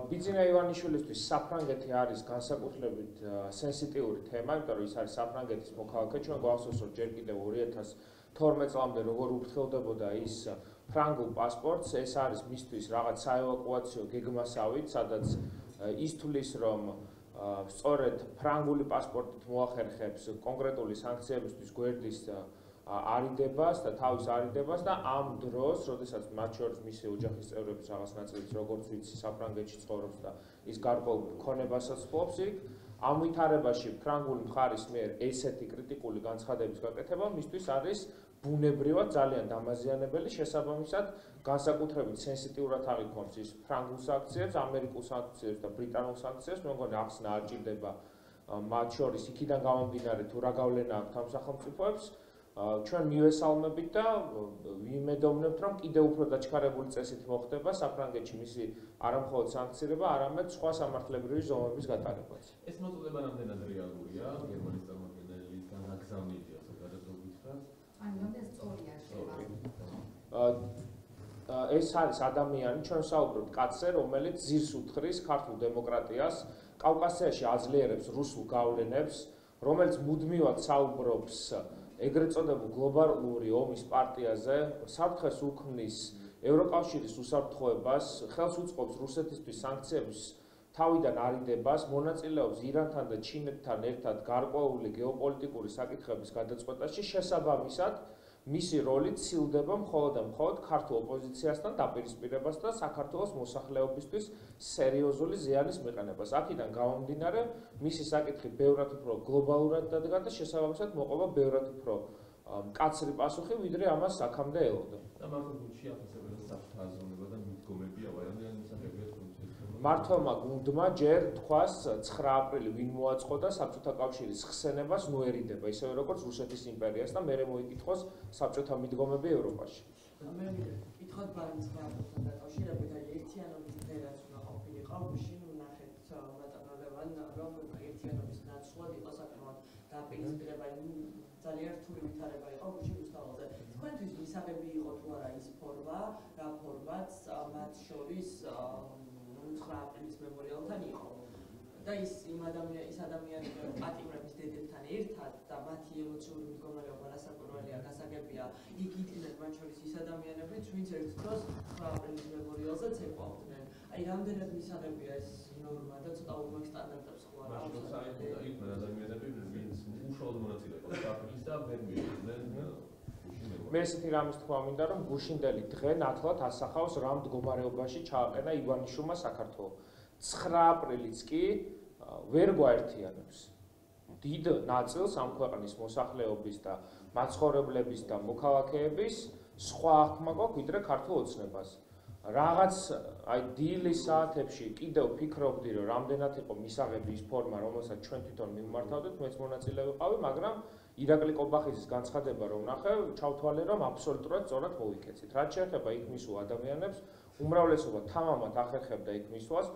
ბიძინა ივანიშვილისთვის საფრანგეთი არის განსაკუთრებით სენსიტიური თემა, იმიტომ რომ ის არის საფრანგეთის მოქალაქე. ჩვენ გვახსოვს, რომ ჯერ კიდევ 2012 წლამდე როგორ უფრთხილდებოდა ის ფრანგულ პასპორტს, ეს არის მისთვის რაღაც საევაკუაციო გეგმასავით, სადაც ის თulis, რომ სწორედ ფრანგული პასპორტით მოახერხებს კონკრეტული სანქციებისთვის გვერდის არიდებას და თავის არიდებას და ამ დროს, როდესაც მათ შორის მისი ოჯახის წევრების რაღაც ნაწილიც როგორც ვიცი საფრანგეთში ცხოვრობს და ის გარკვეულ ქონებასაც ფლობს იქ, ამ ვითარებაში ფრანგული მხარის მიერ ესეთი კრიტიკული განცხადების გაკეთება მისთვის არის ბუნებრივად ძალიან დამაზიანებელი, შესაბამისად განსაკუთრებით სენსიტიურად აღიქვამს ის ფრანგულ სანქციებს, ამერიკულ სანქციებს და ბრიტანულ სანქციებს, მე მგონი ახსნა არ ჭირდება მათ შორის იქიდან გამომდინარე თუ რა გავლენა აქვს ამ სახელმწიფოებს. ჩვენ მივესალმებით და ვიმედოვნებთ, რომ კიდევ უფრო დაჩქარებული წესით მოხდება საფრანგეთში მისი არამხოლოდ სანქცირება, არამედ სხვა სამართლებრივი ზომების გატარებაც. ეს მოწოდება რამდენად რეალურია? გერმანიის წარმომადგენელისგან აგზავნილია საზოგადოებით რა? ანუ რამდენ სწორია შევა? ეს არის ადამიანი, ჩვენ ვსაუბრობთ კაცზე, რომელიც ძირს უთხრის ქართულ დემოკრატიას, კავკასიაში აძლიერებს რუსულ გავლენებს, რომელიც მუდმივად საუბრობს ეგრეთ წოდებულ გლობალური ომის პარტიაზე, საფრთხეს უქმნის ევროკავშირის უსაფრთხოებას, ხელს უწყობს რუსეთისთვის სანქციების თავიდან არიდებას, მონაწილეობს ირანთან და ჩინეთთან ერთად გარკვეული გეოპოლიტიკური საკითხების გადაწყვეტაში, შესაბამისად მისი როლი ცილდება მხოლოდ და მხოლოდ ქართულ ოპოზიციასთან დაპირისპირებას და საქართველოს მოსახლეობისთვის სერიოზული ზიანის მიყენებას. აქედან გამომდინარე, მისი საკითხი ბევრად უფრო გლობალურად დადგა და შესაბამისად მოყვება ბევრად უფრო მკაცრი პასუხი, ვიდრე ამას აქამდე ელოდა. და მართლა გუნდში აფასებელთა საფრთხე აზროვნება და მიდგომებია, ვარიანტი მოსახებია მართლმა გუნდმა ჯერ თქვას 9 აპრილი ვინ მოაწყო და საბჭოთა კავშირის ხსენებას ნუერიდება, ისევე როგორც რუსეთის იმპერიას და მერე მოიკითხოს საბჭოთა მიდგომები ევროპაში. მე ვკითხოთ ბარნცბართან დაკავშირებით, აი ერთიანობის დღეაც უნდა ყოფილიყო, მაშინ ვნახეთ ბატონოვან, რომ ერთიანობის ნაცვლად იყო საკმაოდ დაპირისპირება, ძალიან რთული ვითარება იყო გუშინ რუსთაველზე. თქვენთვის მისაღები იყო თუ არა ის ფორმა, რა ფორმაც მათ შორის 9 აპრილის მემორიალთან იყო და ის ადამიანები პატიმრების დედებთან ერთად და მათი ემოციური მდგომარეობა რასაკვირველია გასაგებია იქ იყვნენ მათ შორის ის ადამიანებიც ვინც ერთ დროს 9 აპრილის მემორიალზეც ეყვავდნენ. აი რამდენად მისაღებია ეს ნორმა და ცოტა ორმაგ სტანდარტებს ხო არა მაშინ საერთოდ იყვნენ ადამიანები ვინც უშუალოდ მონაწილეობდნენ საფრთხის და ვერ მივიდნენ მე ესეთი რამის თქვა მინდა, რომ გუშინდელი დღე ნათლად ასახავს რა მდგომარეობაში ჩააყენა ივანიშვილმა საქართველოს. 9 აპრილიც კი ვერ გვაერთიანებს. დიდ ნაწილს ამ ქვეყნის მოსახლეობის და მაცხოვრებლების და მოქალაქეების სხვა აღქმა გვაქვს ვიდრე ქართულ ოცნებას. რაღაც აი დილის საათებში კიდევ ფიქრობდი, რომ რამდენად იყო მისაღები ის ფორმა, რომელსაც ჩვენ თვითონ მივმართავდით, მეც მონაწილე ვიყავი, მაგრამ ირაკლი კობახიძის განცხადება რომ ნახე, ჩავთვალე რომ აბსოლუტურად სწორად მოვიქეცით. რაც შეეხება იქ მისულ ადამიანებს, უმრავლესობა თამამად ახერხებდა იქ მისვლას,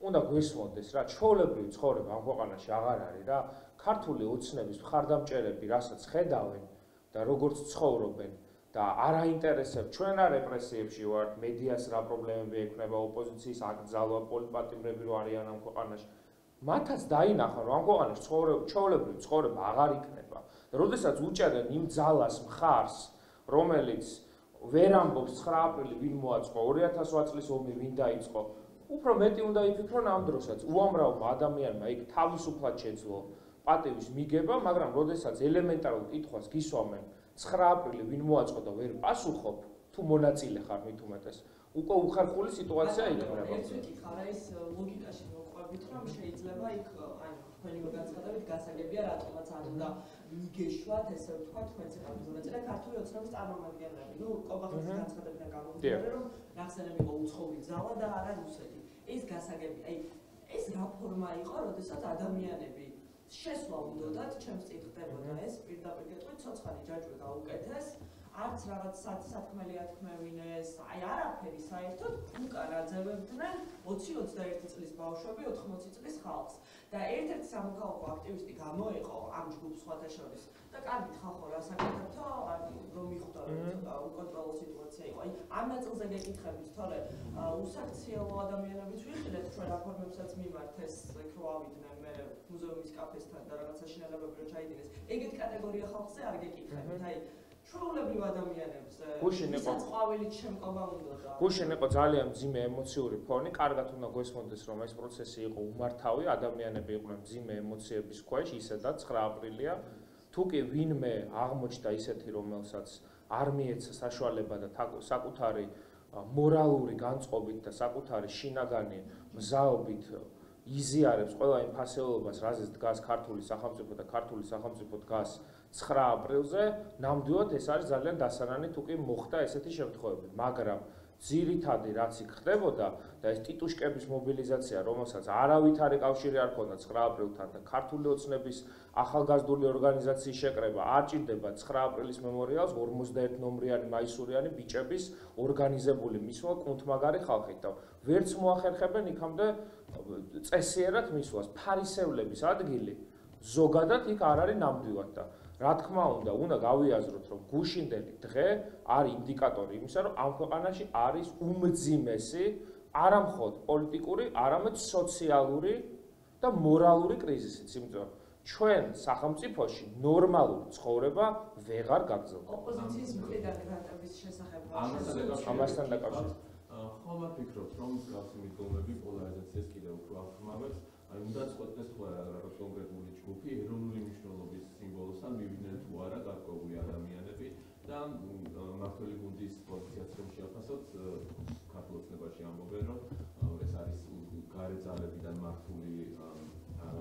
უნდა გვესმოდეს რა, ჩვეულებრივი ცხოვრება ამ ქვეყანაში აღარ არის რა, ქართული ოცნების მხარდამჭერები, რასაც ხედავენ და როგორც ცხოვრობენ და არ აინტერესებს ჩვენ რა რეპრესიებში ვართ, მედიას რა პრობლემები ექნება, ოპოზიციის აკრძალვა, პოლიტპატიმრები რო არიან ამ ქვეყანაში. მათაც დაინახა რომ ამ ქვეყანაში ჩვეულებრივი ცხოვრება აღარ იქნება. როდესაც უჭერენ იმ ძალას მხარს, რომელიც ვერ ამბობს 9 აპრილი ვინ მოაწყო, 2008 წლის ომი ვინ დაიწყო, უფრო მეტი უნდა იფიქრონ ამ დროსაც. უამრავმა ადამიანმა იქ თავისუფლად შეძლო პატივის მიგება, მაგრამ როდესაც ელემენტარულ კითხვას გისვამენ 9 აპრილი ვინ მოაწყო და ვერ პასუხობ, თუ მონაწილე ხარ მით უმეტეს, უკვე უხერხული სიტუაცია იქნება. ერთ ვიკითხავ რა ის ლოგიკაში მოყვებით, რომ შეიძლება იქ ანუ თქვენი განცხადებით გასაგებია რატომაც არ უნდა მიგეშვათ, ესე ვთქვა, თქვენც იყავით მონაწილე ქართული ოცნების წარმომადგენლები. ნუ კობახიძის განცხადებიდან გამომდინარე, რომ ნახსენები იყო უცხოური ძალა და არა რუსეთი. ეს გასაგებია, აი ეს რა ფორმა იყო, როდესაც ადამიანები შესვლა უნდათ, ჩემს წინ ხდებოდა ეს პირდაპირ გეტყვით, ცოცხალი ჯაჭვი გაუკეთეს, არც რაღაც სათქმელი ათქმევინეს, აი არაფერი საერთოდ უკან აძევებდნენ 20-21 წლის ბავშვები 80 წლის ხალხს. და ერთ-ერთი სამოქალაქო აქტივისტი გამოიყო ამ ჯგუფს სხვათა შორის და კარგით ხალხო რა საკეთებთო, რომ მიხვდა ცოტა უკონტროლო სიტუაცია იყო. აი ამ ნაწილზე გეკითხებით, თორე უსაქციელო ადამიანებიც ვიყიდეთ ჩვენ რაფორმებსაც მიმართ ეს რო ავიდნენ მე მუზეუმის კაფესთან და რაღაცა შინალებები რო ჩაიდინეს. ეგეთ კატეგორია ხალხზე არ გეკითხებით. აი ჩვეულებრივ ადამიანებს ვისაც ყვავილით შემკობა უნდოდა. გუშინ იყო ძალიან მძიმე ემოციური ფონი, კარგად უნდა გვესმოდეს რომ ეს პროცესი იყო უმართავი, ადამიანები იყვნენ მძიმე ემოციების ქვეშ, ისედაც 9 აპრილია. თუ კი ვინმე აღმოჩნდა ისეთი, რომელსაც არ მიეცა საშუალება და საკუთარი მორალური განწყობით და საკუთარი შინაგანი მზაობით იზიარებს ყველა იმ ფასეულობას, რაზეც დგას ქართული სახელმწიფო და ქართული სახელმწიფო დგას 9 აპრილზე, ნამდვილად ეს არის ძალიან დასანანი თუ კი მოხდა ესეთი შემთხვევები, მაგრამ ძირითადი რაც იქ ხდებოდა და ეს ტიტუშკების მობილიზაცია, რომელსაც არავითარი კავშირი არ ჰქონდა 9 აპრილთან და ქართული ოცნების ახალგაზრდული ორგანიზაციის შეკრება არ ჭირდება 9 აპრილის მემორიალს 51 ნომრიანი მაისურიანი ბიჭების ორგანიზებული მისვლა კუნთმაგარი ხალხით და ვერც მოახერხებენ იქამდე წესიერად მისვლას. ფარისევლების ადგილი ზოგადად იქ არ არის ნამდვილად და რა თქმა უნდა გავიაზროთ რომ გუშინდელი დღე არის ინდიკატორი იმისა რომ ამ ქვეყანაში არის უმძიმესი არა მხოლოდ პოლიტიკური, არამედ სოციალური და მორალური კრიზისიც, იმიტომ რომ ჩვენ სახელმწიფოში ნორმალური ცხოვრება ვეღარ გაგრძელდება. ოპოზიციის მხრიდან გრანტების შესახებ ამასთან დაკავშირებით ხომ არ ფიქრობთ რომ მსგავსი მიდგომები პოლარიზაციას კიდევ უფრო აღხმავებს? აი უნდა წყვეტდეს თუ არა რაღაც კონკრეტული ჯგუფი ეროვნული მნიშვნელობის სიმბოლოსთან მივიდნენ თუ არა გარკვეული ადამიანები და მართველი გუნდის პოზიციაც რომ შეაფასოთ ქართულ ოცნებაში ამბობენ რომ ეს არის გარე ძალებიდან მართული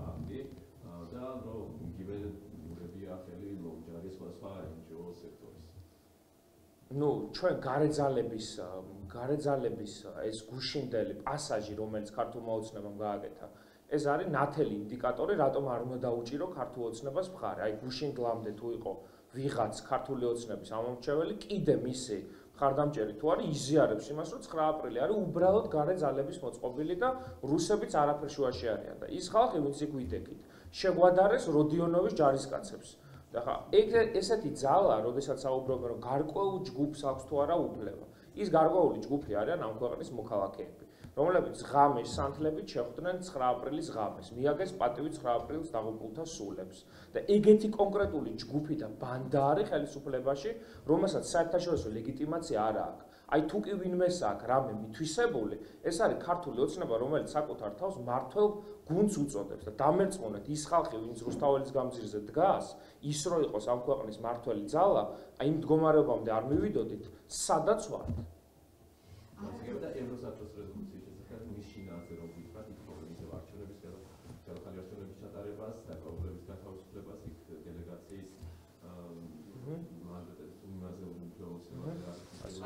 აქტი და რომ იგივე ურებია ხელი ლომჯარის სხვა NGO სექტორის. ნუ ჩვენ გარეძალების ეს გუშინდელი პასაჟი რომელიც ქართულმა ოცნებამ გააკეთა ეს არის ნათელი ინდიკატორი რატომ არ უნდა დაუჭირო ქართულ ოცნებას მხარე. აი გუშინდლამდე თუ იყო ვიღაც ქართული ოცნების ამომრჩეველი კიდე მისი მხარდამჭერი თუ არის იზიარებს იმას რომ 9 აპრილი არის უბრალოდ გარეძალების მოწყობილი და რუსებიც არაფერ შუაში არიან და ის ხალხი ვინც იქ ვიდექით შეგვადარეს როდიონოვის ჯარისკაცებს. და ხა ესეთი ძალა, როდესაც საუბრობენ რომ გარკვეულ ჯგუფს აქვს თუ არა უფლება. ის გარკვეული ჯგუფი არიან ამ ქვეყნის მოქალაქეები, რომლებიც ღამეს სანთლებით შეხვდნენ 9 აპრილის ღამეს, მიაგეს პატივი 9 აპრილის დაღუპულთა სულებს. და ეგეთი კონკრეტული ჯგუფი და ბანდა არის ხელისუფლებაში, რომელსაც საერთაშორისო ლეგიტიმაცია არ აქვს. აი თუ კი ვინმეს აქვს რამე მითვისებული, ეს არის ქართული ოცნება, რომელიც საკუთარ თავს მართველ გუნდს უწოდებს და დამერწმუნეთ ის ხალხი, ვინც რუსთაველის გამზირზე დგას, ის რო იყოს ამ ქვეყნის მართველი ძალა, აი იმ მდგომარეობამდე არ მივიდოდით, სადაც ვართ. და ევროსაბჭოს რეზოლუციის შესახებ მის შინაარსზე რომ ვთქვათ, იქ ისევ არჩევნების ხელახალი არჩევნების ჩატარებას, საკავშირების გათავისუფლებას, იქ დელეგაციის მანდატების იმაზე უმუშაობაზე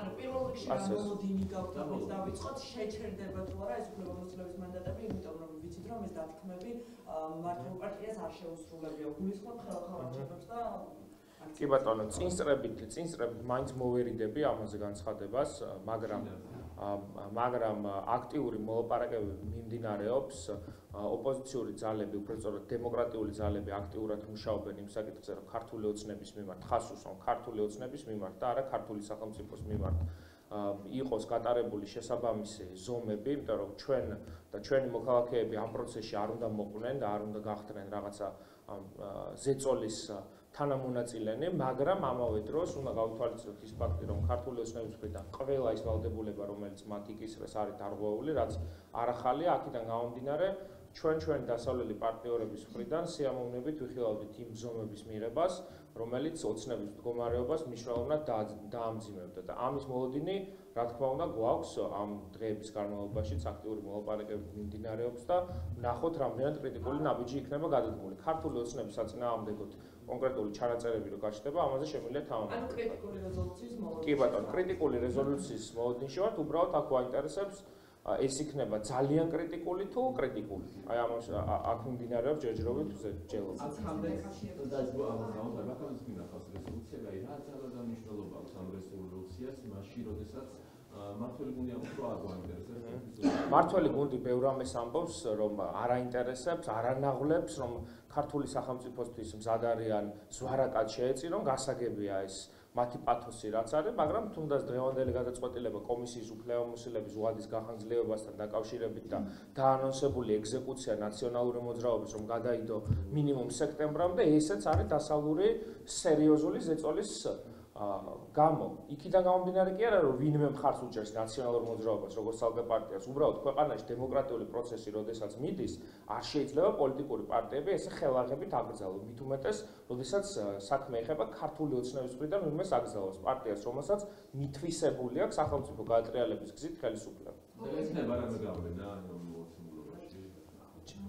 ანუ პირველ რიგში ამ მოლოდინი გავდაბოთ დავიწყოთ შეჩერდება თუ არა ეს უფლებამოსილების მანდატები, იმიტომ რომ ვიცით რომ ეს დათქმები მართლ პარტიას არ შეუსრულებია. გულისხმობ ხელახალ არჩევნებს და კი ბატონო, წინსწრებით მაინც მოვერიდები ამაზე განცხადებას, მაგრამ აქტიური მოლაპარაკებები მიმდინარეობს, ოპოზიციური ძალები, უფრო სწორად დემოკრატიული ძალები აქტიურად მუშაობენ იმ საკითხზე, რომ ქართული ოცნების მიმართ, ხას უსვამ ქართული ოცნების მიმართ და არა ქართული სახელმწიფოს მიმართ იყოს გატარებული შესაბამისი ზომები, იმიტომ რომ ჩვენ და ჩვენი მოქალაქეები ამ პროცესში არ უნდა მოყვნენ და არ უნდა გახდნენ რაღაცა ზეწოლის თანამონაწილენი, მაგრამ ამავე დროს უნდა გავითვალისწინოთ ის ფაქტი, რომ ქართული ოცნების მხრიდან ყველა ის ვალდებულება, რომელიც მათ იკისრეს, არის დარღვეული, რაც არ ახალია, აქედან გამომდინარე, ჩვენი დასავლელი პარტნიორების მხრიდან სიამოვნებით ვიხილავდით იმ ზომების მიღებას, რომელიც ოცნების მდგომარეობას მნიშვნელოვნად დაამძიმებდა და ამის მოლოდინი, რა თქმა უნდა, გვაქვს ამ დღეების განმავლობაში აქტიური მოლაპარაკებები მიმდინარეობს და ნახოთ რამდენად კრიტიკული ნაბიჯი იქნება გადადგმული. ქართული ოცნების საწინააღმდეგოდ კონკრეტული ჩანაწერები რო გაჩნდება, ამაზე შემიძლია თამამი. ანუ კრიტიკული რეზოლუციის მოლოდინი. კი ბატონო, კრიტიკული რეზოლუციის მოლოდინში ვართ, უბრალოდ აქ გვაინტერესებს ეს იქნება ძალიან კრიტიკული თუ კრიტიკული. აი ამას აქ მიმდინარეობს ჯერჯერობით ჯელობა. აქამდე და ეს გამოსავალ მაგალითად მინახავს რეზოლუცია, აი რა ძალა და მნიშვნელობა აქვს ამ მაშინ, როდესაც მართველი გუნდი ამბობს, რომ არ გვაინტერესებს. მართველი გუნდი ბევრ ამას ამბობს, რომ არ აინტერესებს, არ ანაღვლებს, რომ ქართული სახელმწიფოსთვის მზად არიან ზვარაკად შეეწირონ, გასაგებია ეს მათი პათოსი რაც არის, მაგრამ თუნდაც დღევანდელი გადაწყვეტილება კომისიის უფლებამოსილების უადის გახანგრძლივებასთან დაკავშირებით და დაანონსებული ეგზეკუცია ნაციონალური მოძრაობის რომ გადაიდო მინიმუმ სექტემბრამდე, ესეც არის დასავლური სერიოზული ზეწოლის გამო. იქიდან გამომდინარე კი არა, რომ ვინმე მხარს უჭერს ნაციონალურ მოძრაობას, როგორც ალგე პარტიას, უბრალოდ ქვეყანაში დემოკრატიული პროცესი, როდესაც მიდის, არ შეიძლება პოლიტიკური პარტიები ესე ხელაღებით აკრძალონ. მით უმეტეს, როდესაც საქმე ეხება ქართული ოცნების მხრიდან ვინმეს აკრძალოს პარტიას, რომელსაც მითვისებული აქვს სახელმწიფო გაატრიალების გზით ხელისუფლება. ეცნება რამე გავლენა ოცნებობაში.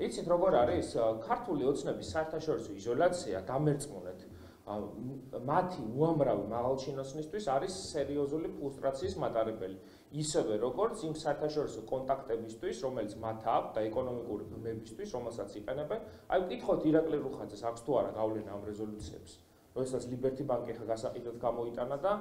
იცით როგორ არის? ქართული ოცნების საერთაშორისო იზოლაცია დამერწმუნეთ მათი უამრავი მაღალჩინოსნისთვის არის სერიოზული ფრუსტრაციის მატარებელი. ისევე როგორც იმ საერთაშორისო კონტაქტებისთვის, რომელიც მათ აქვს და ეკონომიკური ბმებისთვის, რომელსაც იყენებენ. აი ვკითხოთ ირაკლი რუხაძეს აქვს თუ არა გავლენა ამ რეზოლუციებს. როდესაც ლიბერტი ბანკი ხა გასაყიდად გამოიტანა და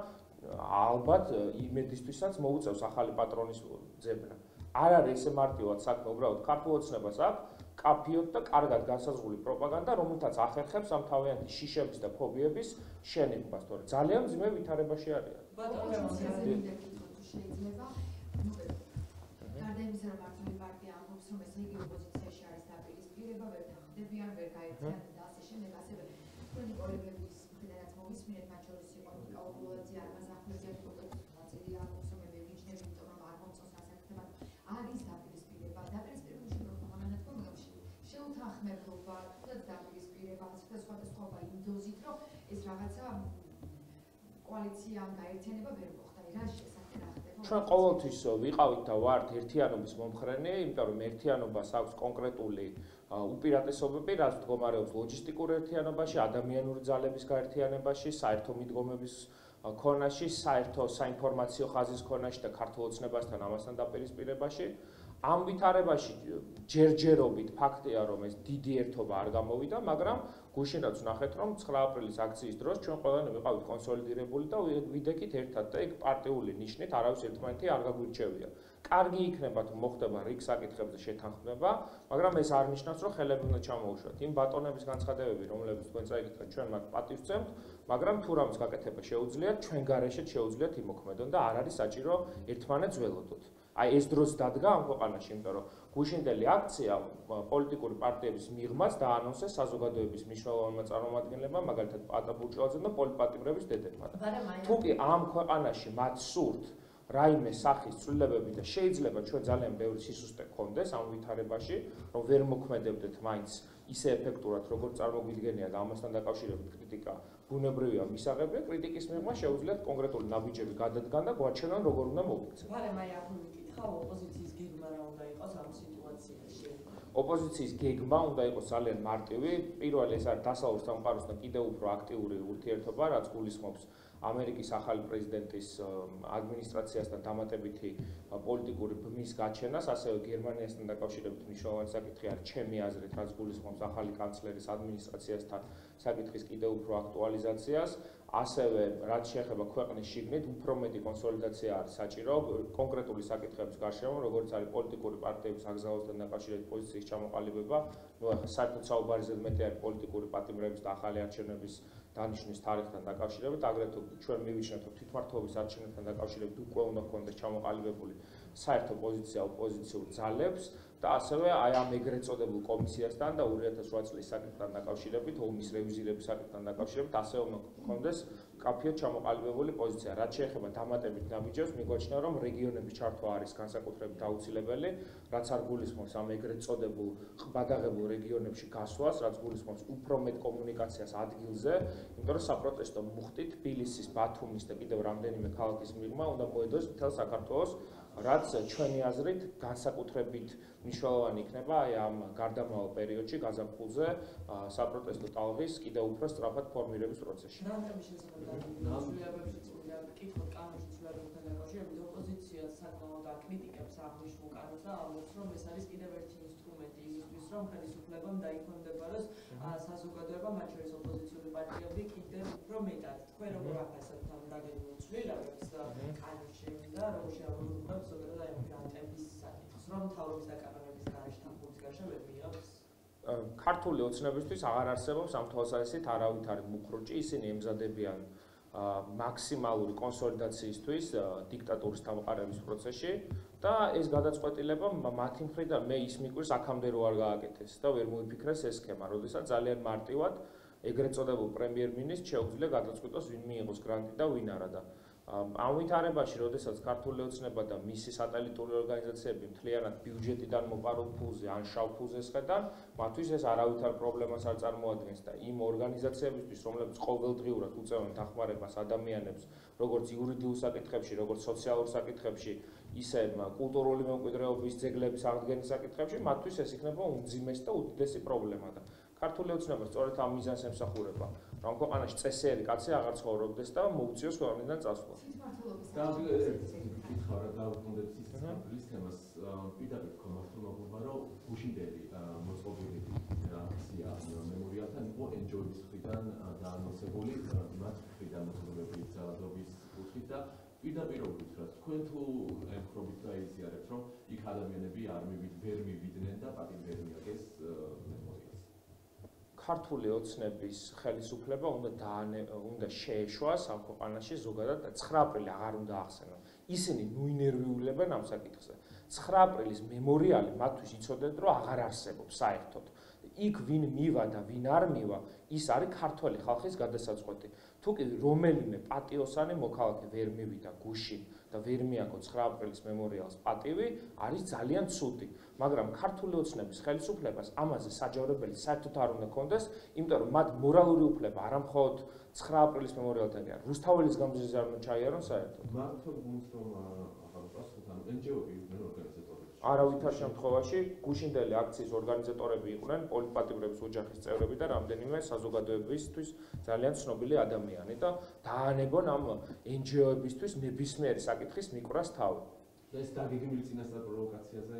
ალბათ იმედისთვისაც მოუწევს ახალი პატრონის ძებნა. არ არის ესე მარტივად საქმე, უბრალოდ ქართულ ოცნებას აქვს კაფიოთ და კარგად განსაზღვრული პროპაგანდა, რომელთაც ახერხებს ამ თავიანთი შიშების და ფობიების შენებას, თორე ძალიან მძიმე ვითარებაში არიან. შეიძლება გარდა იმისა, რომ მართული პარტია ამბობს, რომ ესე იგი ოპოზიციაში არის დაპირისპირება, ვერ თანხმდებიან, ვერ გაერთიანდნენ და ასე შემდეგ, ასევე თქვენი კოლეგების მხრიდანაც მოვისმინეთ, მათ შორის იყო ნიკოლოზი არბაზ ახმედიანი ნაწილი ამბობს, რომ მე ვიჩნევ, იმიტომ რომ არ მომწონს ასაკეთება. არის დაპირისპირება, დაპირისპირებაში პროპაგანდა თქვენში შეუთანხმებლობა, თუნდაც დაპირისპირება, სხვადასხვა იმ დოზით, რომ ეს რაღაცა კოალიციამ გაერთიანება ვერ მოხდა. რა შესაძლოა რა ხდება? ჩვენ ყოველთვის ვიყავით და ვართ ერთიანობის მომხრენი, იმიტომ რომ ერთიანობას აქვს კონკრეტული უპირატესობები, რაც მდგომარეობს ლოჯისტიკურ ერთიანობაში, ადამიანური ძალების გაერთიანებაში, საერთო მიდგომების ქონაში, საერთო საინფორმაციო ხაზის ქონაში და ქართულ ოცნებასთან ამასთან დაპირისპირებაში. ამ ვითარებაში ჯერჯერობით ფაქტია, რომ ეს დიდი ერთობა არ გამოვიდა, მაგრამ გუშინაც ვნახეთ, რომ 9 აპრილის აქციის დროს ჩვენ ყველანი ვიყავით კონსოლიდირებული და ვიდექით ერთად და ეგ პარტიული ნიშნით არავის ერთმანეთი არ გაგვირჩევია. კარგი იქნება თუ მოხდება რიგ საკითხებზე შეთანხმება, მაგრამ ეს არ ნიშნავს, რომ ხელები უნდა ჩამოუშვათ. იმ ბატონების განცხადებები, რომლებიც თქვენ წაიკითხეთ, ჩვენ მათ პატივს ვცემთ, მაგრამ თუ რამის გაკეთება შეუძლიათ, ჩვენ გარეშეც შეუძლიათ იმოქმედონ და არ არის საჭირო ერთმანეთს ველოდოთ. აი ეს დროს დადგა ამ ქვეყანაში, იმიტომ რომ გუშინდელი აქცია პოლიტიკური პარტიების მიღმაც დაანონსეს საზოგადოების მნიშვნელოვანმა წარმომადგენლებმა, მაგალითად პატა ბურჭულაძემ და პოლიტპატიმრების დედებმა. თუ კი ამ ქვეყანაში მათ სურთ რაიმე სახის ცვლილებები და შეიძლება ჩვენ ძალიან ბევრი სისუსტე გქონდეს ამ ვითარებაში, რომ ვერ მოქმედებდეთ მაინც ისე ეფექტურად, როგორც წარმოგვიდგენია და ამასთან დაკავშირებით კრიტიკა ბუნებრივია მისაღებია, კრიტიკის მიღმა შეუძლიათ კონკრეტული ნაბიჯები გადადგან და გვაჩვენონ როგორ უნდა მოვიქცეთ. მაგრამ აი ახლა მიკითხავ ოპოზიციის გეგმა რა უნდა იყოს ამ სიტუაციაში? ოპოზიციის გეგმა უნდა იყოს ძალიან მარტივი. პირველი ეს არის დასავლურ სამყაროსთან კიდევ უფრო აქტიური ურთიერთობა, რაც გულისხმობს ამერიკის ახალი პრეზიდენტის ადმინისტრაციასთან დამატებითი პოლიტიკური ბმის გაჩენას, ასევე გერმანიასთან დაკავშირებით მნიშვნელოვანი საკითხი არის ჩემი აზრით, რაც გულისხმობს ახალი კანცლერის ადმინისტრაციასთან საკითხის კიდევ უფრო აქტუალიზაციას, ასევე რაც შეეხება ქვეყნის შიგნით, უფრო მეტი კონსოლიდაცია არის საჭირო კონკრეტული საკითხების გარშემო, როგორც არის პოლიტიკური პარტიების აკრძალვასთან დაკავშირებით პოზიციის ჩამოყალიბება, ნუ ახლა საერთოდ საუბარზე მეტი არის პოლიტიკური პატიმრების და ახალი არჩევნების დანიშნვის თარიღთან დაკავშირებით, აგრეთვე ჩვენ მივიჩნევთ, რომ თვითმმართველობის არჩევნებთან დაკავშირებით უკვე უნდა გქონდეს ჩამოყალიბებული საერთო პოზიცია ოპოზიციურ ძალებს და ასევე აი ამ ეგრეთ წოდებულ კომისიასთან და 2008 წლის საკითხთან დაკავშირებით, ომის რევიზირების საკითხთან დაკავშირებით, ასევე უნდა გქონდეს კაფიოდ ჩამოყალიბებული პოზიცია. რაც შეეხება დამატებით ნაბიჯებს, მიგვაჩნია, რომ რეგიონების ჩართვა არის განსაკუთრებით აუცილებელი, რაც არ გულისხმობს ამ ეგრეთ წოდებულ ყბადაღებულ რეგიონებში გასვლას, რაც გულისხმობს უფრო მეტ კომუნიკაციას ადგილზე, იმიტომ რომ საპროტესტო მუხტი თბილისის, ბათუმის და კიდევ რამდენიმე ქალაქის მიღმა უნდა მოედოს მთელ საქართველოს, რაც ჩვენი აზრით განსაკუთრებით მნიშვნელოვანი იქნება აი ამ გარდამავალ პერიოდში გაზაფხულზე საპროტესტო ტალღის კიდევ უფრო სწრაფად ფორმირების პროცესში. ნამდვილად შესაძლებელი წვიდა კითხოთ კანონის ცვლილებებთან დაკავშირებით ოპოზიცია საკმაოდ აკრიტიკებს აღნიშნულ კანონს და ამბობს, რომ ეს არის კიდევ ერთი ინსტრუმენტი იმისთვის, რომ ხელისუფლებამ დაიფონდებაროს საზოგადოება, მათ შორის ოპოზიციური პარტიები კიდევ უფრო მეტად თქვენ როგორ ახასებთ ამ დაგეგმილ ცვლილებებს კანონში და როგორ შეაბრუნებთ ზოგადად აი მიგრანტების საკითხს, რომ მთავრობის დაკავების გარეშე თანხმობის გარეშე ვერ მიიღებს? ქართული ოცნებისთვის აღარ არსებობს ამ თვალსაზრისით არავითარი მუხრუჭი, ისინი ემზადებიან მაქსიმალური კონსოლიდაციისთვის დიქტატურის დამყარების პროცესში და ეს გადაწყვეტილება მათი მხრიდან მე ის მიკვირს აქამდე რო არ გააკეთეს და ვერ მოიფიქრეს ეს სქემა, როდესაც ძალიან მარტივად ეგრეთ წოდებულ პრემიერ-მინისტრს შეუძლია გადაწყვიტოს ვინ მიიღოს გრანტი და ვინ არა და ამ ვითარებაში, როდესაც ქართული ოცნება და მისი სატელიტური ორგანიზაციები მთლიანად ბიუჯეტიდან მოპარულ ფულზე ან შავ ფულზე შეხედან, მათთვის ეს არავითარ პრობლემას არ წარმოადგენს და იმ ორგანიზაციებისთვის, რომლებიც ყოველდღიურად უწევენ დახმარებას ადამიანებს, როგორც იურიდიულ საკითხებში, როგორც სოციალურ საკითხებში, ისე კულტურული მემკვიდრეობის ძეგლების აღდგენის საკითხებში, მათთვის ეს იქნება უმძიმესი და უდიდესი პრობლემა და ქართული ოცნება სწორედ ამ მიზანს ემსახურება, რომ ქვეყანაში წესიერი კაცი აღარ ცხოვრობდეს და მოუწიოს ქვეყნიდან წასვლა. და ვკითხავ რა დავუკვირდეთ სისხლის თემას, პირდაპირ თქვა მართლობა, რომ გუშინდელი მოწყობილი აქცია მემორიალთან იყო NGO-ების მხრიდან დაანონსებული, მათ მხრიდან მოწყობილი ძალადობის კუთხით და პირდაპირ ვკითხავ, თქვენ თუ ემხრობით და იზიარებთ, რომ იქ ადამიანები ვერ მივიდნენ და პატივ ვერ მიაგეს ქართული ოცნების ხელისუფლება უნდა შეეშვას ამ ქვეყანაში ზოგადად 9 აპრილი აღარ უნდა ახსენონ. ისინი ნუინერვიულებენ ამ საკითხზე. 9 აპრილის მემორიალი მათთვის იცოდეთ, რომ აღარ არსებობს საერთოდ. იქ ვინ მივა და ვინ არ მივა, ის არის ქართველი ხალხის გადასაწყვეტი. თუ კი რომელიმე პატიოსანი მოქალაქე ვერ მივიდა გუშინ და ვერ მიაგო 9 აპრილის მემორიალს პატივი, არის ძალიან ცუდი. მაგრამ ქართული ოცნების ხელისუფლებას ამაზე საჯარებელი საერთოდ არ უნდა კონდეს, იმიტომ რომ მათ მორალური უფლება არა მხოლოდ 9 აპრილის მემორიალთან არის, რუსთაველის გამზირზე არ უნდა ჩაიარონ საერთოდ. მართლა გუნდს რომ ახალ პასუხთან NGO-ები იყვნენ ორგანიზატორები. არავითარ შემთხვევაში გუშინდელი აქციის ორგანიზატორები იყვნენ პოლიტპატიმრების ოჯახის წევრები და რამდენიმე საზოგადოებისთვის ძალიან ცნობილი ადამიანი და დაანებონ ამ NGO-ებისთვის ნებისმიერი საკითხის მიკვრას თავი. ეს დაგეგმილი წინასწარ პროვოკაციაზე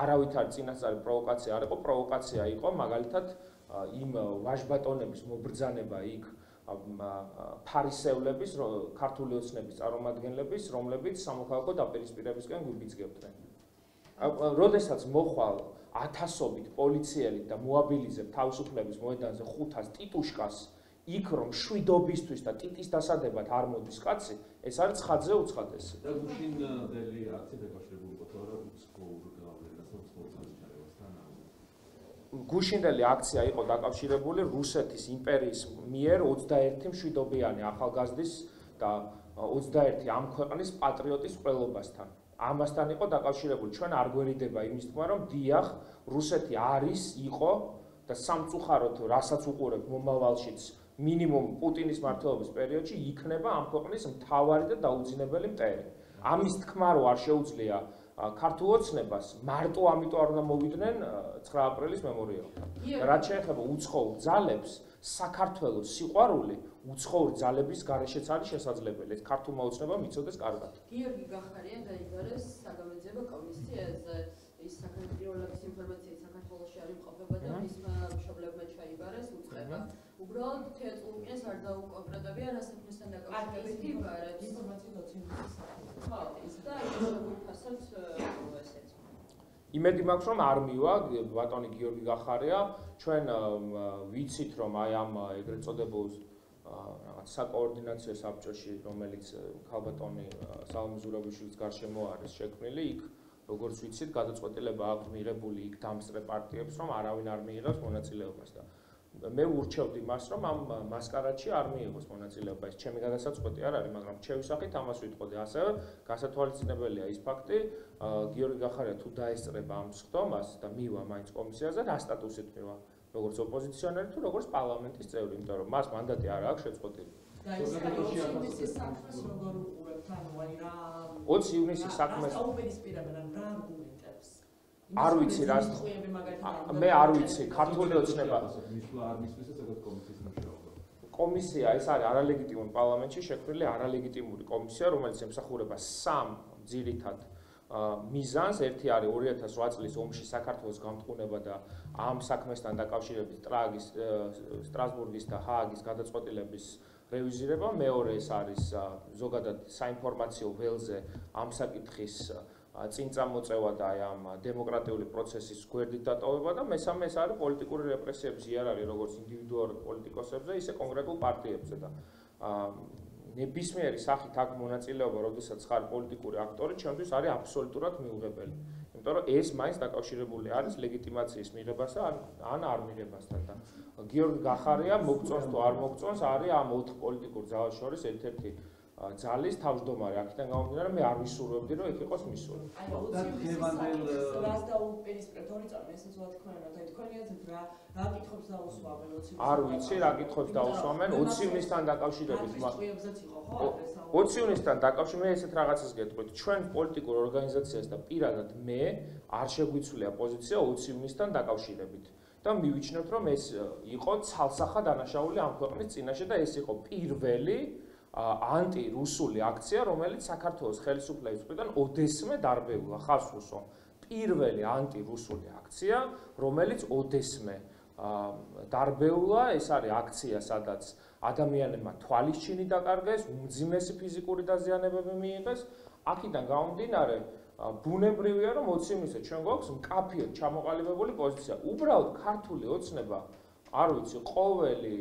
არავითარი წინასწარი პროვოკაცია არ იყო, პროვოკაცია იყო მაგალითად იმ ვაჟბატონების მობრძანება იქ ფარისევლების, ქართული ოცნების წარმომადგენლების, რომლებიც სამოქალაქო დაპირისპირებისკენ გვიბიძგებდნენ. როდესაც მოხვალ ათასობით პოლიციელი და მოაბილიზებ თავისუფლების მოედანზე 500 ტიტუშკას, იქ რომ შვიდობისთვის და ტიტის დასადებად არ მოდის კაცი, ეს არის ცხადზე უცხადესი. და გუშინდელი აქცია დაკავშირებული იყო თორემ უცხოურ გავლენას, უცხოურ ძალისხმევასთან. გუშინდელი აქცია იყო დაკავშირებული რუსეთის იმპერიის მიერ 21 მშვიდობიანი ახალგაზრდის და 21 ამ ქვეყნის პატრიოტის ყველობასთან. ამასთან იყო დაკავშირებული, ჩვენ არ გვერიდება იმის თქმა, რომ დიახ, რუსეთი არის, იყო და სამწუხაროდ, რასაც უყურებთ მომავალშიც, მინიმუმ პუტინის მმართველობის პერიოდში იქნება ამ ქვეყნის მთავარი და დაუძინებელი მტერი. ამის თქმა რო არ შეუძლია ქართულ ოცნებას, მარტო ამიტომ არ უნდა მოვიდნენ 9 აპრილის მემორიალთან. რაც შეეხება უცხოურ ძალებს, საქართველოს სიყვარული უცხოურ ძალების გარეშეც არის შესაძლებელი. ეს ქართულმა ოცნებამ იცოდეს კარგად. გიორგი გახარია დაიბარეს საგამოძიებო კომისიაზე. ის საკანონმდებლობის ინფორმაციით საქართველოში არ იმყოფება და მის მშობლებმა ჩაიბარეს უწყება. უბრალოდ თეატრულკეს არ დაუკონკრეტებია რა საქმესთან დაკავშირებით იბარებს. ინფორმაცია დოცენტის საფუძველი. ხო, და ის შეგვიფასებთ ესეც. იმედი მაქვს რომ არ მივა ბატონი გიორგი გახარია, ჩვენ ვიცით რომ აი ამ ეგრეთ წოდებულ რაღაც საკოორდინაციო საბჭოში, რომელიც ქალბატონი სალომე ზურაბიშვილის გარშემო არის შექმნილი, იქ როგორც ვიცით, გადაწყვეტილება აქვს მიღებული იქ დამსწრე პარტიებს, რომ არავინ არ მიიღებს მონაწილეობას და მე ურჩევდი მას, რომ ამ მასკარადში არ მიიღოს მონაწილეობა. ეს ჩემი გადასაწყვეტი არ არის, მაგრამ ჩემი სახით ამას ვიტყოდი. ასევე გასათვალისწინებელია ის ფაქტი, გიორგი გახარია თუ დაესწრება ამ სხდომას და მივა მაინც კომისიაზე, რა სტატუსით მივა, როგორც ოპოზიციონერი თუ როგორც პარლამენტის წევრი, იმიტომ რომ მას მანდატი არ აქვს შეწყვეტილი. და ის კომისიის საქმეს როგორ უყურებთ, ანუ აი რა 20 ივნისის საქმეს აუპირისპირებენ რა არგუმენტებს. არ ვიცი რა მე არ ვიცი ქართული ოცნება კომისია ეს არის არალეგიტიმური პარლამენტში შექმნილი არალეგიტიმური კომისია, რომელიც ემსახურება 3 ძირითად მიზანს. ერთი არის 2008 წლის ომში საქართველოს გამტყუნება და ამ საქმესთან დაკავშირებით სტრასბურგის და ჰააგის გადაწყვეტილების რევიზირება. მეორე ეს არის ზოგადად საინფორმაციო ველზე ამ საკითხის წინწამოწევა და ამ დემოკრატიული პროცესის გვერდით დატოვება და მესამე ეს არის პოლიტიკური რეპრესიების იარაღი როგორც ინდივიდუალურ პოლიტიკოსებზე, ისე კონკრეტულ პარტიებზე და ნებისმიერი სახით აქ მონაწილეობა, როდესაც ხარ პოლიტიკური აქტორი, ჩემთვის არის აბსოლუტურად მიუღებელი. იმიტომ რომ ეს მაინც დაკავშირებული არის ლეგიტიმაციის მიღებასთან ან არ მიღებასთან და გიორგი გახარია მოგწონს თუ არ მოგწონს არის ამ 4 პოლიტიკურ ძალას შორის ერთ-ერთი ძალის თავმჯდომარე. აქედან გამომდინარე მე არ ვისურვებდი რომ იქ იყოს მისული. აი, რას დაუპირისპირეთ ორი წამი ესეც ვთქვენ, აი თქვენი აზრით რა კითხვებს დაუსვამენ 20 არ ვიცი რა კითხვებს დაუსვამენ 20 ივნისთან დაკავშირებით. 20 ივნისთან დაკავშირებით მე ესეთ რაღაცას გეტყვით. ჩვენ პოლიტიკურ ორგანიზაციას და პირადად მე არ შეგვიცვლია პოზიცია 20 ივნისთან დაკავშირებით. და მივიჩნევთ რომ ეს იყო ცალსახა დანაშაული ამ ქვეყნის წინაშე და ეს იყო პირველი ანტირუსული აქცია, რომელიც საქართველოს ხელისუფლების მხრიდან ოდესმე დარბეულა, ხავს უსვამ. პირველი ანტირუსული აქცია, რომელიც ოდესმე დარბეულა, ეს არის აქცია, სადაც ადამიანებმა თვალისჩინი დაკარგეს, უმძიმესი ფიზიკური დაზიანებები მიიღეს. აქედან გამომდინარე, ბუნებრივია, რომ 20 ივნისზე ჩვენ გვაქვს მკაფიოდ ჩამოყალიბებული პოზიცია. უბრალოდ ქართული ოცნება არ ვიცი, ყოველი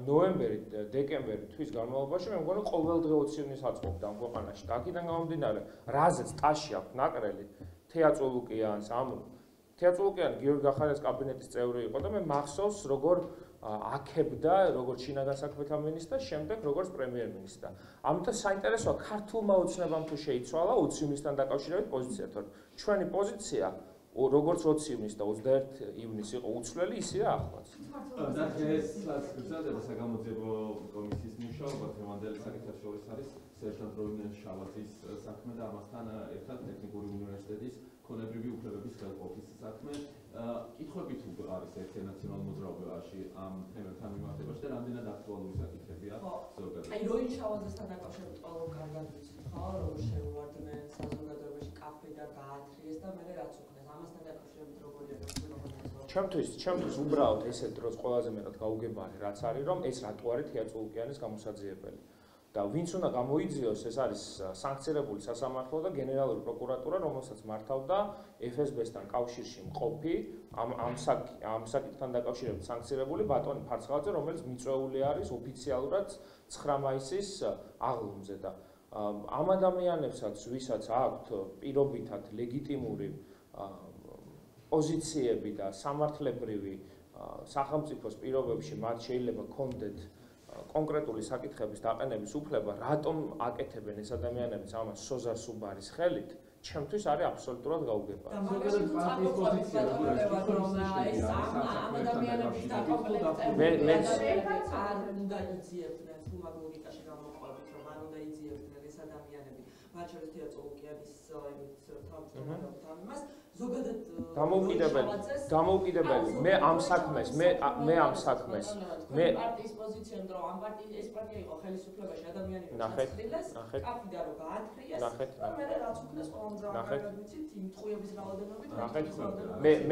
ნოემბერი, დეკემბერი თვის განმავლობაში მე მგონი ყოველ დღე 20 ივნისს აწყობდა ამ ქვეყანაში. აქედან გამომდინარე, რაზეც ტაში აქვს ნაკრელი, თეატრულუკიანს, თეატრულუკიანი გიორგი გახარიას კაბინეტის წევრი იყო და მე მახსოვს როგორ აქებდა როგორც შინაგან საქმეთა მინისტრს, შემდეგ როგორც პრემიერ-მინისტრს. ამიტომ საინტერესოა ქართულმა ოცნებამ თუ შეიცვალა 20 ივნისთან დაკავშირებით პოზიცია, თორემ ჩვენი პოზიცია როგორც 20 ივნისს და 21 ივნისს იყო უცვლელი, ისეა ახლაც. და დღესაც გრძელდება საგამოძიებო კომისიის მუშაობა, დღევანდელი საკითხებს შორის არის სერჟანტ როინენ შალაძის საქმე და ამასთან ერთად ტექნიკური უნივერსიტეტის ქონებრივი უფლებების ხელყოფის საქმე. კითხვები თუ არის ერთ ნაციონალურ მოძრაობაში ამ თემებთან მიმართებაში და რამდენად აქტუალური საკითხებია ზოგადად. აი როინ შალაძესთან დაკავშირებით ყველგან კარგად ვიცით, ხო, რომ შეუვარდნენ საზოგადოებაში კაფე და გაათრიეს და მე რაც უქნეს ამასთან დაკავშირებით როგორია ჩემთვის უბრალოდ ესეთ დროს ყველაზე მეტად გაუგებარი რაც არის, რომ ეს რატო არის თეატრულუკიანის გამოსაძიებელი. და ვინც უნდა გამოიძიოს, ეს არის სანქცირებული სასამართლო და გენერალური პროკურატურა, რომელსაც მართავდა FSB-სთან კავშირში მყოფი ამ საკითხთან დაკავშირებით სანქცირებული ბატონი ფარცხალაძე, რომელიც მიწვეული არის ოფიციალურად 9 მაისის აღლუმზე და ამ ადამიანებსაც, ვისაც აქვთ პირობითად ლეგიტიმური პოზიციები და სამართლებრივი სახელმწიფოს პირობებში მათ შეიძლება კონდეთ კონკრეტული საკითხების დაყენების უფლება, რატომ აკეთებენ ეს ადამიანებიც ამას სოზარ სუბარის ხელით, ჩემთვის არის აბსოლუტურად გაუგებარი. და მაგაში თუ წაკოპოზიცია როგორ ეს ამ ადამიანების დაკომპლექტები არ უნდა იძიებდნენ თუ მაგ ლოგიკაში გამოყვებით, რომ არ უნდა იძიებდნენ ეს ადამიანები, მათ შორის თეატრულუკიანის თავმჯდომარეობთან იმას ზოგადად დამოუკიდებელი მე ამ საქმეს პარტიის პოზიცია რომ ამ ეს პარტია იყო ხელისუფლებაში ადამიანები შეცვლილეს კაფიდა რომ გაათრიეს და მე რაც უქნეს ყველამ ძაღლად ვიცით იმ ტყუების რაოდენობით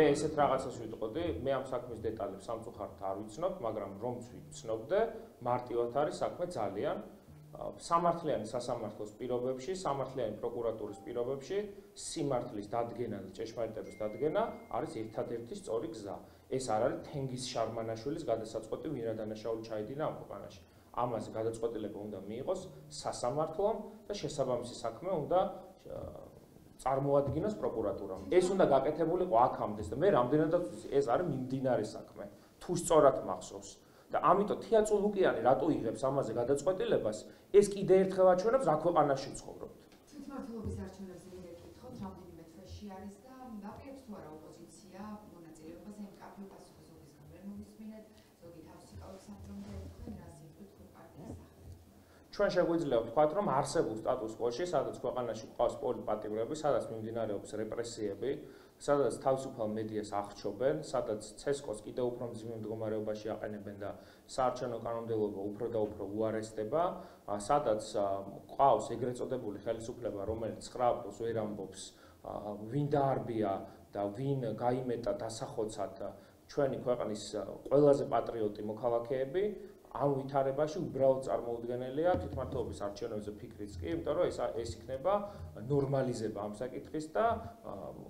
მე ესეთ რაღაცას ვიტყოდი მე ამ საქმის დეტალებს სამწუხაროდ არ ვიცნობ მაგრამ რომც ვიცნობდე მარტივად არის საქმე ძალიან სამართლიანი სასამართლოს პირობებში, სამართლიანი პროკურატურის პირობებში სიმართლის დადგენა და ჭეშმარიტების დადგენა არის ერთადერთი სწორი გზა. ეს არ არის თენგიზ შარმანაშვილის გადასაწყვეტი ვინა დანაშაული ჩაიდინა ამ ქვეყანაში. ამაზე გადაწყვეტილება უნდა მიიღოს სასამართლომ და შესაბამისი საქმე უნდა წარმოადგინოს პროკურატურამ. ეს უნდა გაკეთებულიყო აქამდე და მე რამდენადაც ეს არის მიმდინარე საქმე. თუ სწორად მახსოვს და ამიტომ თეატრულუკიანი რატო იღებს ამაზე გადაწყვეტილებას, ეს კიდე ერთხელ აჩვენებს რა ქვეყანაში ვცხოვრობთ. თვითმმართველობის არჩევნებზე მინდა გითხოთ, რამდენიმე თვეში არის და აპირებს თუ არა ოპოზიცია მონაწილეობას ამ კაფე პასუხისმგებლობისგან ვერ მომისმინეთ, ზოგი თავისი კავშირის სამფრონტო თქვენ რა სიტყვით თქვენ პარტიის სახელით. ჩვენ შეგვიძლია ვთქვათ, რომ არსებულ სტატუს კვოში, სადაც ქვეყანაში ყავს პოლიტპატიმრები, სადაც მიმდინარეობს რეპრესიები, სადაც თავისუფალ მედიას აღჭობენ, სადაც ცესკოს კიდევ უფრო მძიმე მდგომარეობაში აყენებენ და საარჩევნო კანონმდებლობა უფრო და უფრო უარესდება, სადაც ყავს ეგრეთ წოდებული ხელისუფლება, რომელიც 9 აპრილს ვერ ამბობს ვინ დაარბია და ვინ გაიმეტა დასახოცად ჩვენი ქვეყნის ყველაზე პატრიოტი მოქალაქეები, ამ ვითარებაში უბრალოდ წარმოუდგენელია თვითმმართველობის არჩევნებზე ფიქრიც კი, იმიტომ რომ ეს იქნება ნორმალიზება ამ საკითხის და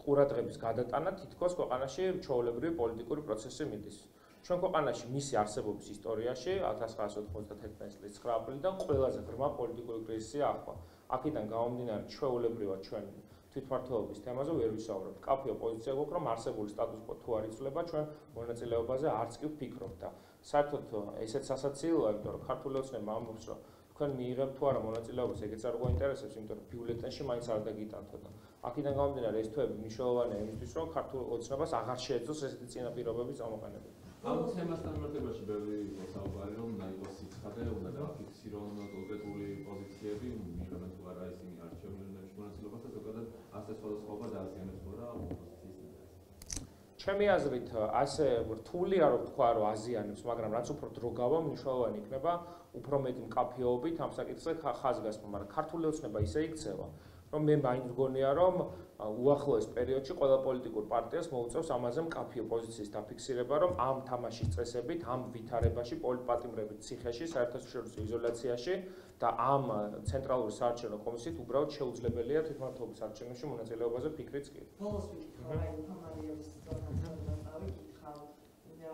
ყურადღების გადატანა თითქოს ქვეყანაში ჩვეულებრივი პოლიტიკური პროცესი მიდის. ჩვენ ქვეყანაში მისი არსებობის ისტორიაში 1991 წლის 9 აპრილიდან ყველაზე ღრმა პოლიტიკური კრიზისია ახლა. აქედან გამომდინარე ჩვეულებრივად ჩვენ თვითმმართველობის თემაზე ვერ ვისაუბრებთ. კაფე ოპოზიცია გვაქვს, რომ არსებული სტატუს-კვო თუ არ იცვლება, ჩვენ მონაწილეობაზე არც კი ვფიქრობთ და საერთოდ ესეც სასაცილოა, იმიტომ რომ ქართული ოცნება ამბობს, რომ თქვენ მიიღებთ თუ არა მონაწილეობას, ეგეც არ გვაინტერესებს, იმიტომ რომ ბიულეტენში მაინც არ დაგიტანთო და აქედან გამომდინარე ეს თვეები მნიშვნელოვანია იმისთვის, რომ ქართულ ოცნებას აღარ შეეძლოს ესეთი წინაპირობების წამოყენება. ამ თემასთან მიმართებაში ბევრი საუბარი რომ დაიყოს სიცხადე, უნდა დაფიქსირონ კონკრეტული პოზიციები, მიიღებენ თუ არა ისინი არჩევნებში მონაწილეობას და ზოგადად ასე სხვადასხვაობა დააზიანებს თუ არა ოპოზიციის ინტერესებს. ჩემი აზრით ასე რთულია რომ თქვა რომ აზიანებს, მაგრამ რაც უფრო დრო გავა, მნიშვნელოვანი იქნება უფრო მეტი მკაფიობით ამ საკითხზე ხაზგასმა, მაგრამ ქართული ოცნება ისე იქცევა, რომ მე მაინც მგონია რომ უახლოეს პერიოდში ყველა პოლიტიკურ პარტიას მოუწევს ამაზე მკაფიო პოზიციის დაფიქსირება, რომ ამ თამაშის წესებით, ამ ვითარებაში, პოლიტპატიმრებით ციხეში, საერთაშორისო იზოლაციაში და ამ ცენტრალური საარჩევნო კომისიით უბრალოდ შეუძლებელია თვითმმართველობის არჩევნებში მონაწილეობაზე ფიქრიც კი. ბოლოს ვიკითხავ იუჰამ ალიევის ზოგადად დავიკითხავ.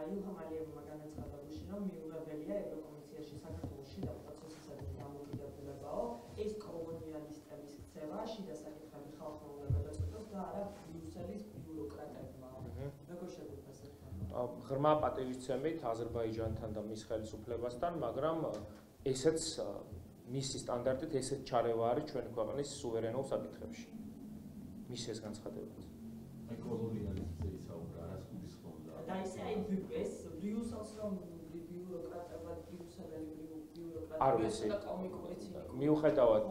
იუჰამ ალიევმა განაცხადა გუშინ, რომ მიუღებელია ევროკომისიაში საქართველოში და პროცესისადმი დამოკიდებულებაო, ეს კოლონიალისტების ქცევა, შიდა საკითხები ხალხმა უნდა გადაწყვეტოს და არა ბრიუსელის ბიუროკრატებმა. როგორ შეგვიძლია ეს? ღრმა პატივისცემით აზერბაიჯანთან და მის ხელისუფლებასთან, მაგრამ ესეც მისი სტანდარტით ესეც ჩარევა არის ჩვენი ქვეყნის სუვერენულ საკითხებში. მის ეს განცხადებაც. აი კოლონიალიზმზე ისაუბრა, რას გულის ხონდა. და ისე აი ეს ბრიუსელს რომ ბიუროკრატებად ბრიუსელელი ბიუროკრატები არ ვიცი. და კომიკური ცინიკური. მიუხედავად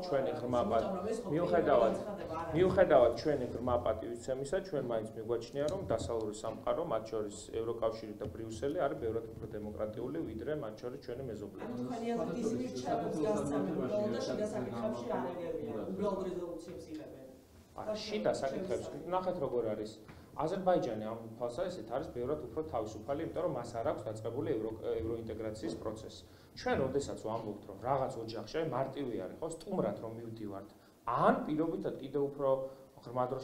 ჩვენი ღრმა პატივისცემისა, ჩვენ მაინც მიგვაჩნია, რომ დასავლური სამყარო, მათ შორის ევროკავშირი და ბრიუსელი არის ბევრად უფრო დემოკრატიული, ვიდრე მათ შორის ჩვენი მეზობლები. ანუ თქვენი აზრით ისინი რჩევებს გასცემენ და შიდა საკითხებში არ ეგებიან, უბრალოდ რეზოლუციებს იღებენ. შიდა საკითხებში ნახეთ როგორ არის. აზერბაიჯანი ამ თვალსაზრისით არის ბევრად უფრო თავისუფალი, იმიტომ რომ მას არ აქვს დაწყებული ევროინტეგრაციის პროცესი. ჩვენ როდესაც ვამბობთ, რომ რაღაც ოჯახში აი მარტივი არ იყოს, სტუმრად რომ მივდივართ, ან პირობითად კიდევ უფრო ღრმა დრო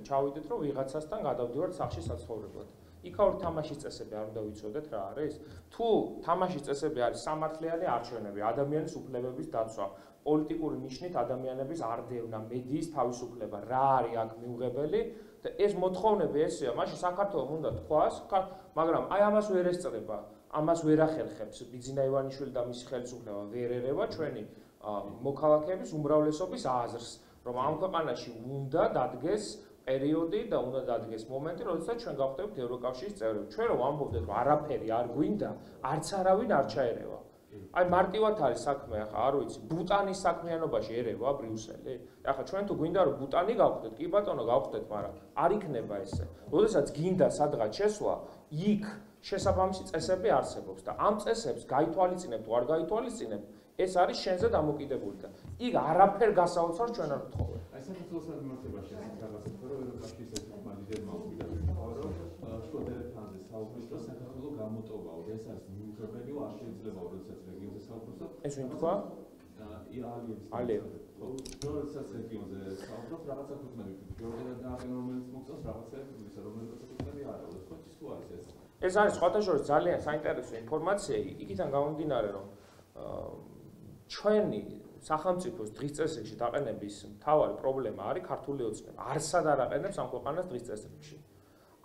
ჩავიდეთ, რომ ვიღაცასთან გადავდივართ სახლში საცხოვრებლად. იქაური თამაშის წესები არ უნდა ვიცოდეთ რა არის? თუ თამაშის წესები არის სამართლიანი არჩევნები, ადამიანის უფლებების დაცვა, პოლიტიკური ნიშნით ადამიანების არდევნა, მედიის თავისუფლება, რა არის აქ მიუღებელი და ეს მოთხოვნები ესეა, მაშინ საქართველოს უნდა თქვას, მაგრამ აი ამას ვერ ესწრება, ამას ვერ ახერხებს ბიძინა ივანიშვილი და მისი ხელისუფლება ვერ ერევა ჩვენი მოქალაქეების უმრავლესობის აზრს, რომ ამ ქვეყანაში უნდა დადგეს პერიოდი და უნდა დადგეს მომენტი, როდესაც ჩვენ გავხდებით ევროკავშირის წევრები. ჩვენ რომ ვამბობდეთ, რომ არაფერი არ გვინდა, არც არავინ არ ჩაერევა. აი მარტივად არის საქმე, ახლა არ ვიცი, ბუტანის საქმიანობაში ერევა ბრიუსელი. ახლა ჩვენ თუ გვინდა რომ ბუტანი გავხდეთ, კი ბატონო გავხდეთ, მაგრამ არ იქნება ესე. როდესაც გინდა სადღაც შესვლა, იქ შესაბამისი წესები არსებობს და ამ წესებს გაითვალისწინებ თუ არ გაითვალისწინებ, ეს არის შენზე დამოკიდებული და იქ არაფერ გასაოცარს ჩვენ არ ვთხოვეთ. აი საქართველოს მიმართებაში ეს რაღაცა თქო, რომ ევროკავშირის ესეთმა ლიდერმა უვიდა ვიქარო, რომ შტოდერეთანზე საუბრის დროს საქართველოს გამოტოვაო, ეს არის მიუღებელია, არ შეიძლება როდესაც რეგიონზე საუბრობს. ეს ვინ თქვა? ალიევი. როდესაც რეგიონზე საუბრობს, რაღაცა ქვეყნები პრიორიტეტად დააყენა, რომელიც მოწონს, რაღაცები, რომელიც ქვეყნები არა, ხო ის თუ არის ეს. ეს არის სხვათა შორის ძალიან საინტერესო ინფორმაცია, იქიდან გამომდინარე, რომ ჩვენი სახელმწიფოს დღის წესრიგში დაყენების მთავარი პრობლემა არის ქართული ოცნება. არსად არ აყენებს ამ ქვეყანას დღის წესრიგში.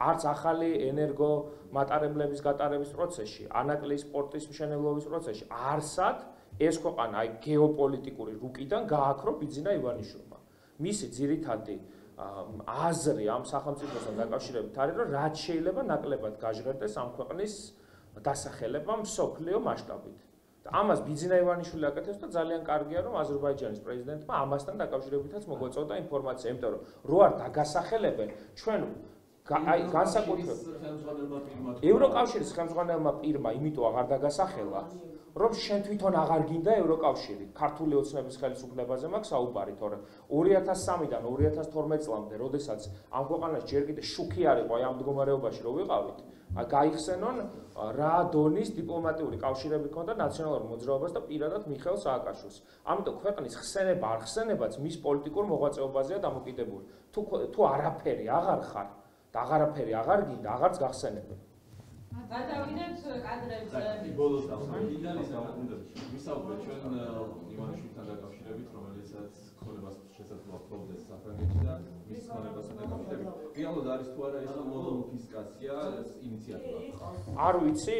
არც ახალი ენერგო მატარებლების გატარების პროცესში, ანაკლიის პორტის მშენებლობის პროცესში, არსად ეს ქვეყანა აი გეოპოლიტიკური რუკიდან გააქრო ბიძინა ივანიშვილმა. მისი ძირითადი აზრი ამ სახელმწიფოსთან დაკავშირებით არის, რომ რაც შეიძლება ნაკლებად გაჟღერდეს ამ ქვეყნის დასახელება მსოფლიო მასშტაბით. და ამას ბიძინა ივანიშვილი აკეთებს და ძალიან კარგია, რომ აზერბაიჯანის პრეზიდენტმა ამასთან დაკავშირებითაც მოგვეწოდა ინფორმაცია, იმიტომ რომ რო არ დაგასახელებენ ჩვენ აი განსაკუთრებით ევროკავშირის ხელმძღვანელმა პირმა იმიტომ აღარ დაგასახელა, რომ შენ თვითონ აღარ გინდა ევროკავშირი. ქართული ოცნების ხელისუფლებაზე მაქვს საუბარი, თორე 2003-დან 2012 წლამდე, როდესაც ამ ქვეყანაში ჯერ კიდე შუქი არ იყო ამ მდგომარეობაში, რომ ვიყავით, გაიხსენონ რა დონის დიპლომატიური კავშირები ჰქონდა ნაციონალურ მოძრაობას და პირადად მიხეილ სააკაშვილს. ამიტომ ქვეყნის ხსენება არ ხსენებაც მის პოლიტიკურ მოღვაწეობაზეა დამოკიდებული. თუ არაფერი აღარ ხარ და აღარაფერი აღარ გინდა, აღარც გახსენებენ. გადავიდეთ კადრებზე. ბოლოს დავსაუბრეთ ვისაუბრეთ ჩვენ ივანიშვილთან დაკავშირებით, რომელიცაც ქონებას შესაძლოა პრობლემს საფრანგეთში და მის ქონებასთან დაკავშირებით. რეალურად არის თუ არა ეს მონოფისკაცია ინიციატივა? არ ვიცი,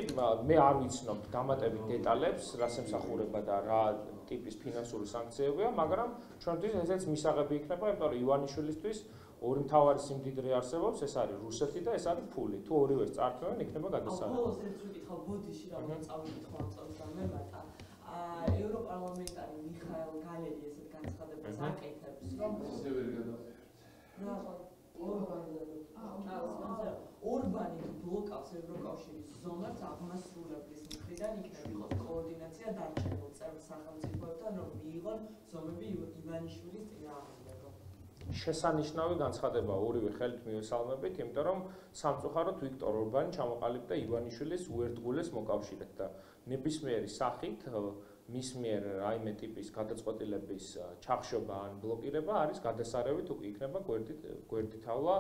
მე არ ვიცნობ დამატებით დეტალებს, რას ემსახურება და რა ტიპის ფინანსური სანქციებია, მაგრამ ჩვენთვის ესეც მისაღები იქნება, იმიტომ რომ ივანიშვილისთვის ორი მთავარი სიმდიდრე არსებობს, ეს არის რუსეთი და ეს არის ფული. თუ ორივეს წარქმევენ, იქნება გადასარევი. ბოლოს ერთ ვიკითხავ ბოდიში რა წავიკითხო ამ წელს დამემატა. ევროპარლამენტარი მიხაილ გალერი ესეთ განცხადებას აკეთებს, რომ ისე ვერ ორბანი ბლოკავს ევროკავშირის ზონას აღმასრულებლის მხრიდან იქნება კოორდინაცია დარჩენილ წევრ სახელმწიფოებთან, რომ მიიღონ ზომები ივანიშვილის წინააღმდეგ. შესანიშნავი განცხადება ორივე ხელით მივესალმებით, იმიტომ რომ სამწუხაროდ ვიქტორ ორბანი ჩამოყალიბდა ივანიშვილის უერთგულეს მოკავშირედ და ნებისმიერი სახით მის მიერ რაიმე ტიპის გადაწყვეტილების ჩახშობა ან ბლოკირება არის გადასარევი, თუ კი იქნება გვერდით თავლა.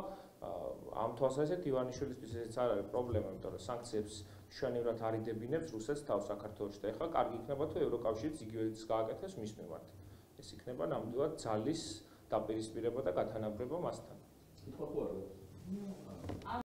ამ თვალსაზრისით ივანიშვილისთვის ესეც არ არის პრობლემა, იმიტომ რომ სანქციებს მშვენივრად არიდებინებს რუსეთს თავ საქართველოში და ეხლა კარგი იქნება თუ ევროკავშირიც იგივეც გააკეთებს მის მიმართ. ეს იქნება ნამდვილად ძალის დაპირისპირება და გათანაბრება მასთან. კითხვა ხო არა?